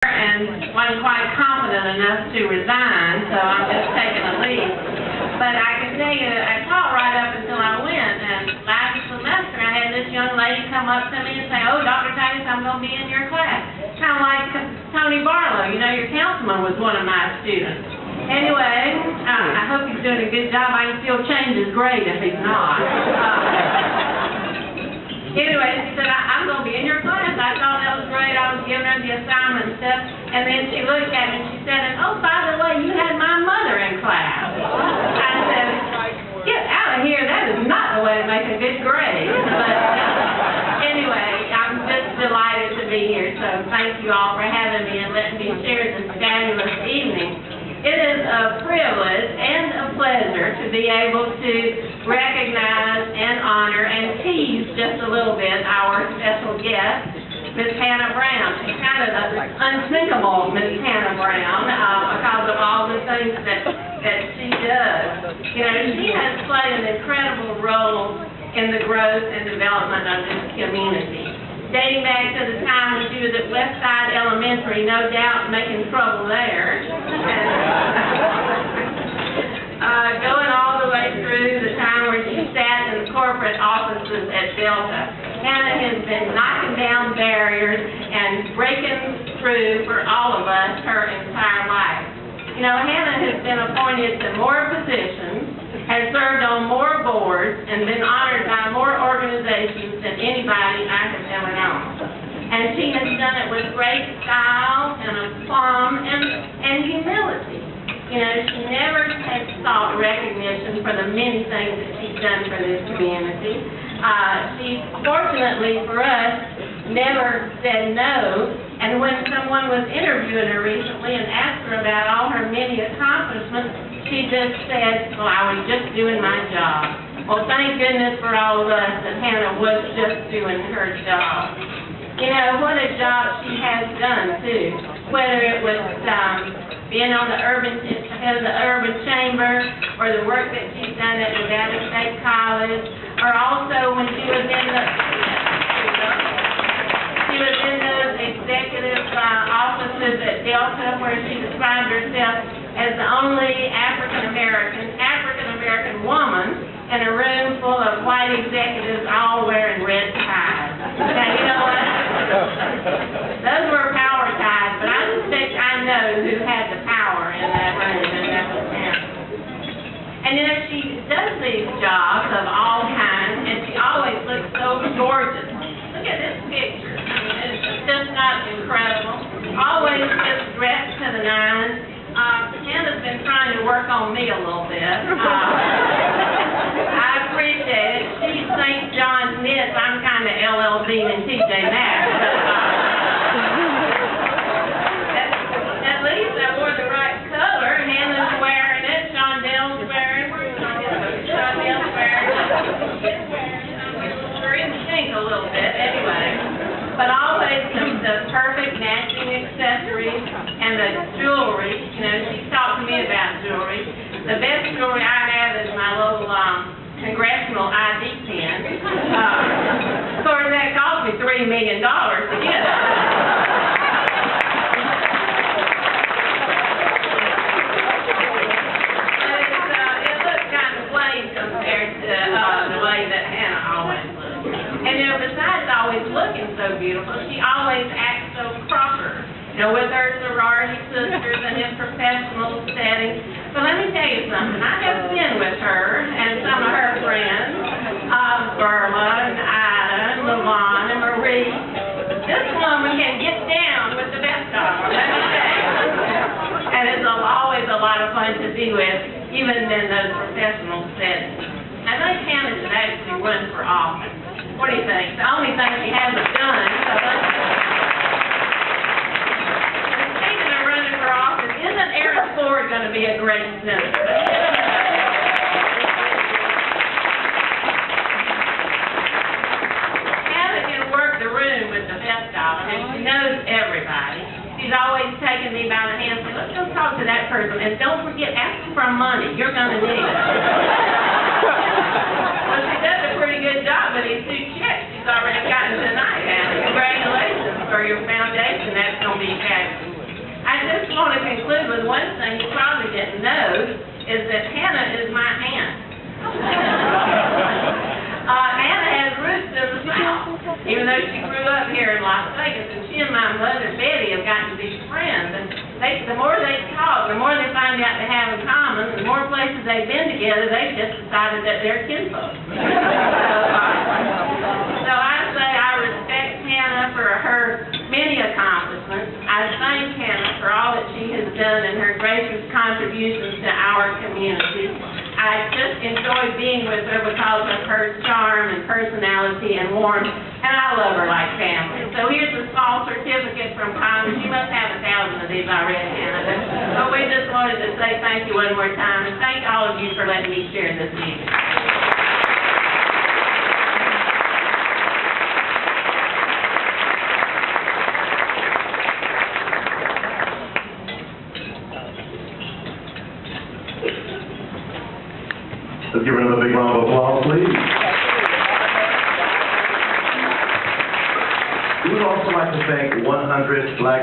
and wasn't quite confident enough to resign, so I'm just taking a leave. But I can tell you, I taught right up until I went, and last semester I had this young lady come up to me and say, "Oh, Dr. Titus, I'm going to be in your class." Kind of like Tony Barlow, you know, your councilman was one of my students. Anyway, I hope he's doing a good job. I can still change his grade if he's not. Anyway, she said, "I'm going to be in your class." I thought that was great. I was giving her the assignment and stuff. And then she looked at me and she said, "Oh, by the way, you had my mother in class." I said, "Get out of here. That is not the way to make a good grade." But anyway, I'm just delighted to be here. So thank you all for having me and letting me share this fabulous evening. It is a privilege and a pleasure to be able to recognize and honor and tease just a little bit our special guest, Miss Hannah Brown. She's kind of the unthinkable Miss Hannah Brown because of all the things that she does. You know, she has played an incredible role in the growth and development of this community. Dating back to the time when she was at Westside Elementary, no doubt making trouble there. And going all the way through the time where she sat in the corporate offices at Delta. Hannah has been knocking down barriers and breaking through for all of us her entire life. You know, Hannah has been appointed to more positions, has served on more boards, and been honored by more organizations than anybody I have ever known. And she has done it with great style and aplomb and humility. You know, she never has sought recognition for the many things that she's done for this community. She, fortunately for us, never said no. And when someone was interviewing her recently and asked her about all her many accomplishments, she just said, "Well, I was just doing my job." Well, thank goodness for all of us that Hannah was just doing her job. You know, what a job she has done, too. Whether it was being on the head of the urban chamber, or the work that she's done at Nevada State College, or also when she was in those executive offices at Delta, where she described herself as the only African American woman in a room full of white executives all wearing red ties. Now, you know what? Those were power ties, but I suspect I know who had the power in that room, and that was Hannah. And you know, she does these jobs of all kinds, and she always looks so gorgeous. Look at this picture. I mean, it's just not incredible. Always just dressed to the nines. Hannah's been trying to work on me a little bit. I appreciate it. She's St. John's Knits. I'm kind of LL Bean and TJ Maxx. At least I wore the right color. Hannah's wearing it. Shondell's wearing it. Shondell's wearing it. We're in sync a little bit anyway. But always the perfect matching accessories and the jewelry. You know, she talked to me about jewelry. The best jewelry I have is my little congressional ID pin. Of course, that cost me $3 million to get it. But it looks kind of plain compared to the way that Hannah always looks. And you know, besides always looking so beautiful, she always acts so proper. You know, with her sorority sisters and in professional settings. But let me tell you something. I have been with her and some of her friends, Burla and Ida and Lavon and Marie. This woman can get down with the best of them, let me tell you. And it's always a lot of fun to be with, even in those professional settings. I think Hannah should actually run for office. What do you think? The only thing she hasn't done, speaking of running for office, isn't Eric Ford going to be a great senator? Hannah can work the room with the best of them, and she knows everybody. She's always taking me by the hand and saying, "Let's go talk to that person, and don't forget, ask them for money. You're going to need it." Well, she does a pretty good job, but these 2 checks she's already gotten tonight, Hannah. Congratulations for your foundation. That's going to be fabulous. want to conclude with one thing you probably didn't know, is that Hannah is my aunt. Hannah has roots in the South, even though she grew up here in Las Vegas, and she and my mother, Betty, have gotten to be friends, and the more they talk, the more they find out they have in common, the more places they've been together, they've just decided that they're kinfolk. So I say I respect Hannah for her many accomplishments. I thank Hannah for all that she has done and her gracious contributions to our community. I just enjoy being with her because of her charm and personality and warmth, and I love her like family. So here's a small certificate from Congress. You must have 1,000 of these already, Hannah. But we just wanted to say thank you one more time, and thank all of you for letting me share this evening. Let's give her another big round of applause, please. We would also like to thank 100 Black